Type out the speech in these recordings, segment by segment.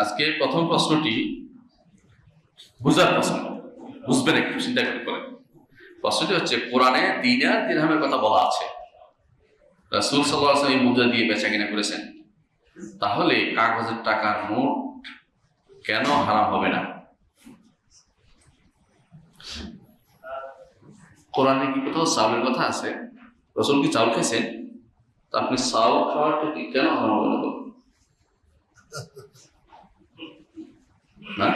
আজকে প্রথম প্রশ্নটি বুঝার প্রশ্ন, বুঝবেন একটু চিন্তা করে। প্রশ্নটি হচ্ছে, কোরআনে দিনার দিরহামের কথা বলা আছে, রাসূল সাল্লাল্লাহু আলাইহি ওয়াসাল্লাম এই মুদ্রা দিয়ে বেচাকেনা করেছেন, তাহলে কাগজের টাকার নোট কেন হারাম হবে না? কোরআনে কি কোথাও চাউলের কথা আছে? রাসূল কি চাউল খাইছেন? তা আপনি চাউল খাওয়াটা কি কেন হারাম হবে না? না,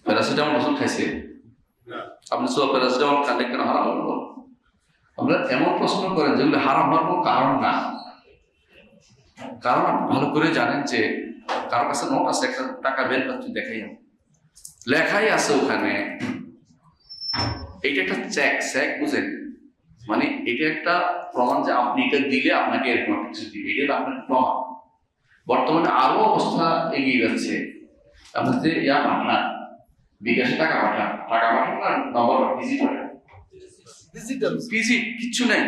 প্যারাসিটামল রাসূল খাইছে, আপনি সব প্যারাসিটামল খান কেন হারাম হবে? আমরা এমন প্রশ্ন করেন যেগুলো হারাম হওয়ার কোনো কারণ না। কারণ আপনি ভালো করে জানেন যে কারোর কাছে নোট আছে, একটা টাকা বের করতে দেখাই, লেখাই আছে ওখানে, এইটা একটা চেক বুঝেন, মানে এটা একটা প্রমাণ যে আপনি এটা দিলে আপনাকে এরকম কিছু দিবে, এটা আপনার প্রমাণ। বর্তমানে আরো অবস্থা এগিয়ে যাচ্ছে, আপনি যে পাঠান, বিকাশে টাকা পাঠান না নম্বর ডিজিট কিচ্ছু নেই।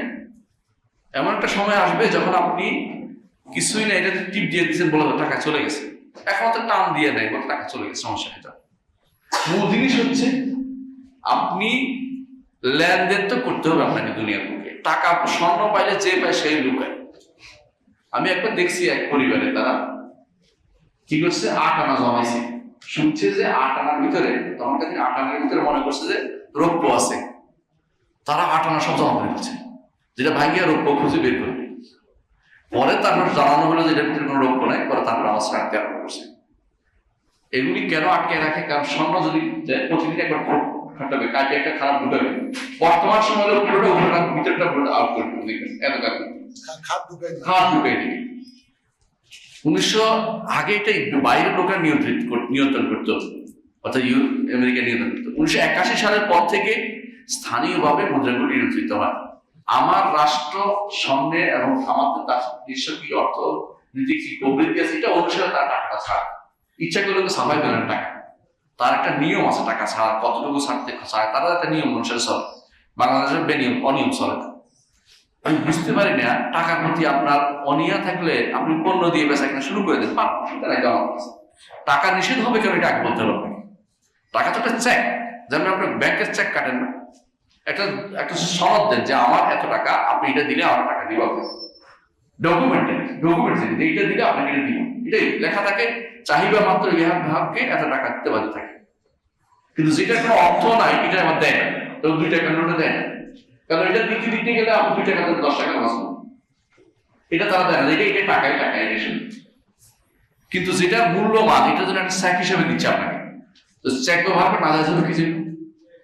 এমন একটা সময় আসবে যখন আপনি কিছুই নেই, এটা টিপ দিয়ে দিচ্ছেন, বলে টাকা চলে গেছে, এখন তো টান দিয়ে নেই, বলে টাকা চলে গেছে, সমস্যা এটা। মূল জিনিস হচ্ছে আপনি লেনদেন তো করতে হবে আপনাকে দুনিয়ার বুকে। টাকা স্বর্ণ পাইলে যে পায় সেই লুকায়। আমি একবার দেখছি এক পরিবারে তারা কি করছে, 8 আনা জমাইছে, শুনছে যে 8 আনার ভিতরে, তখন 8 আনার ভিতরে মনে করছে যে রৌপ্য আছে, তারা 8 আনা সব জমা করে ফেলছে, যেটা ভাঙিয়া রৌপ্য খুঁজে বের করবে। পরে তারপর জানানো হলো যে এটার ভিতরে কোনো রৌপ্য নাই, পরে তারপর আমার রাখতে আরম্ভ করছে। এগুলি কেন আটকে রাখে? কারণ স্বর্ণ যদি প্রতিদিন একবার খাটাবে, কাজে একটা খারাপ ঢুকাবে, বর্তমান সময় পুরোটা উপরে ভিতরটা পুরোটা আউট করে দেখবেন, এত খারাপ ঢুকাই দিবে। 1900 আগে এটাই বাইরের লোকরা নিয়ন্ত্রণ করতো, অর্থাৎ আমেরিকা নিয়ন্ত্রণ করতো। 1981 সালের পর থেকে স্থানীয়ভাবে মুদ্রাগুলো নিয়ন্ত্রিত হয়। আমার রাষ্ট্র সামনে এবং আমাদের দেশের কি অর্থনৈতিক কি প্রবৃত্তি আছে, এটা অনুসারে তার টাকাটা ছাড়, ইচ্ছা করলে তো সাফাই দেন টাকা, তার একটা নিয়ম আছে, টাকা ছাড়া কতটুকু ছাড়তে চায় তারা একটা নিয়ম অনুসারে চলে। বাংলাদেশের বেনিয়ম অনিয়ম চলে। আমি বুঝতে পারি না, টাকার প্রতি আপনার অনিয়া থাকলে আপনি পণ্য দিয়ে বেচা কিনা শুরু করে দেন, টাকা নিষেধ হবে কেন? এটা আগে বলতে হবে। টাকা তো একটা চেক, যেমন আপনার ব্যাংকের চেক কাটেন না, একটা সনদ দেন যে আমার এত টাকা, আপনি এটা দিলে আমার টাকা দিব, ডকুমেন্ট এইটা দিলে আপনাকে এটা দিব, এটাই লেখা থাকে, চাহিদা মাত্র ইহার ভাগকে এত টাকা দিতে বাধ্য থাকে। কিন্তু যেটা কোনো অর্থ নাই, এটা আমার দেয় না, তো 2 টাকার নোটে দেয় না, কারণ এটা দিতে গেলে আপনি 2 টাকা 10 টাকা বাঁচবেন, এটা তারা দেয় না, এটা টাকায় কিন্তু যেটা মূল্যবান, এটা যেন একটা চেক হিসেবে দিচ্ছে আপনাকে, তো চেক ব্যবহার করে না যায় জন্য কিছু।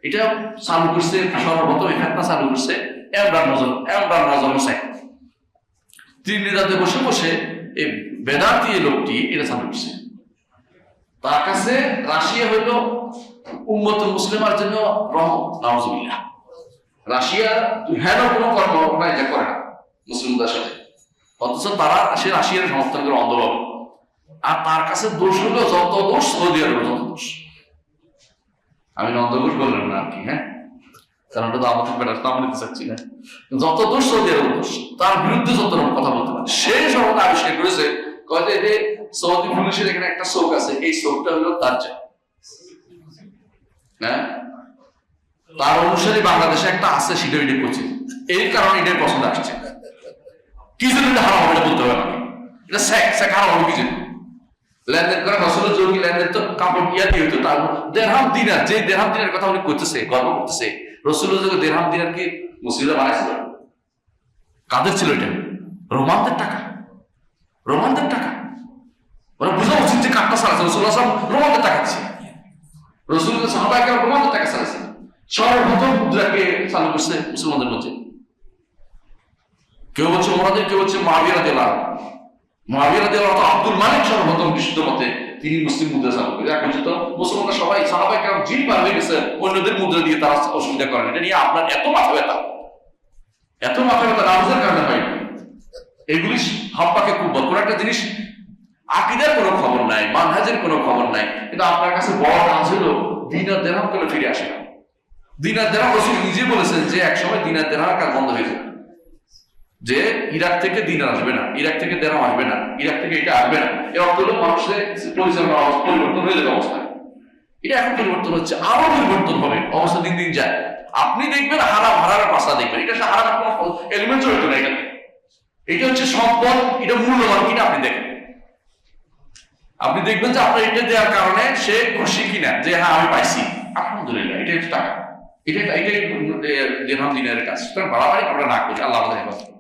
এটা চালু করছে সর্বপ্রথম, এখানটা চালু করছে এমরান নজর চেক। ত্রিনিদাদে বসে বসে এই বেদান্তি লোকটি এটা চালু করছে। তার কাছে রাশিয়া হইল উম্মত মুসলিমার জন্য রহমত, নাউজুবিল্লাহ। রাশিয়া হেন কোনো কর্ম এটা করে না মুসলিমদের সাথে, অথচ তারা রাশিয়ার সমর্থন করে অন্ধভাবে। আর তার কাছে দোষ হলো যত দোষ সৌদি আরবের যত দোষ। আমি অন্ধঘোষ বললাম না আর কি, হ্যাঁ, কারণ ওটা তো আমাদের বেটার নাম নিতে চাচ্ছি না। যত দোষ সৌদি আরবের দোষ, তার বিরুদ্ধে যত রকম কথা বলতে পারে সেই সর্বদা আবিষ্কার করেছে। কয়েছে যে সৌদি পুলিশের এখানে একটা চোখ আছে, এই চোখটা হলো তার চাই, হ্যাঁ, তার অনুসারে বাংলাদেশে একটা আছে, সেটা এটা করছে, এই কারণে এটাই পছন্দ আসছে। কি জন্য এটা হারাম হবে বলতে হবে আমাকে, এটা স্যাক হারাম হবে কি জন্য? লেনদেন করে ফসল জমি লেনদেন তো কাপড় ইয়া দিয়ে হইতো, তার দেড়হাম দিনার, যে দেড়হাম দিনের কথা উনি করতেছে, গর্ব করতেছে, রাসূলুল্লাহ যখন দেড়হাম দিনার কি মুসলিমরা বানাইছিল? কাদের ছিল এটা? রোমানদের টাকা। ওরা বোঝা উচিত যে কাঠটা চালাচ্ছে রাসূলুল্লাহ রোমানদের টাকা দিচ্ছে, রাসূলুল্লাহ সাহাবায়ে কেরাম রোমানদের টাকা চালাচ্ছে। সর্বপ্রথম মুদ্রাকে চালু করছে মুসলমানদের মধ্যে, কেউ বলছে ওমরাদের, কেউ বলছে মুআবিয়া রাদিয়াল্লাহু আনহু। আব্দুল মালিক সর্বপ্রথম বিশুদ্ধ মতে তিনি মুসলিম মুদ্রা চালু করে। এখন পর্যন্ত মুসলমানরা সবাই সাহাবায়ে কেরাম জিন পার হয়ে গেছে, অন্যদের মুদ্রা দিয়ে তারা অসুবিধা করেন। এটা নিয়ে আপনার এত মাথা ব্যথা নামাজের কারণে হয়। এগুলি হাব্বাকে খুব কোন একটা জিনিস, আকীদার কোনো খবর নাই, মানহাজের কোনো খবর নাই, কিন্তু আপনার কাছে বড় কাজ হলো দিনার দিরহাম করে ফিরে আসে না। দিনার দিরহাম রাসূল নিজে বলেছেন যে একসময় দিনার দিরহামের কাজ বন্ধ হয়ে যাবে। যে ইরাক থেকে দিনার আসবে না, ইরাক থেকে দেরাম আসবে না, ইরাক থেকে এটা আসবে না, এর অর্থ হলো মানুষের পরিচালনা পরিবর্তন হয়ে যাবে অবস্থা। এটা এখন পরিবর্তন হচ্ছে, আরো পরিবর্তন হবে, অবস্থা দিন দিন যায়। আপনি দেখবেন হারাম হারার পাশা দেখবেন, এটা হারাম কোনো এলিমেন্ট জড়িত না এটাতে। এটা হচ্ছে সম্পদ, এটা মূল্যবান কিনা আপনি দেখেন। আপনি দেখবেন যে আপনার এটা দেওয়ার কারণে সে খুশি কিনা, যে হ্যাঁ আমি পাইছি আলহামদুলিল্লাহ, এটা হচ্ছে টাকা, এটাই দিনের কাজ। সুতরাং বাড়াবাড়ি আমরা না করি, আল্লাহ আমাদের হেফাজত।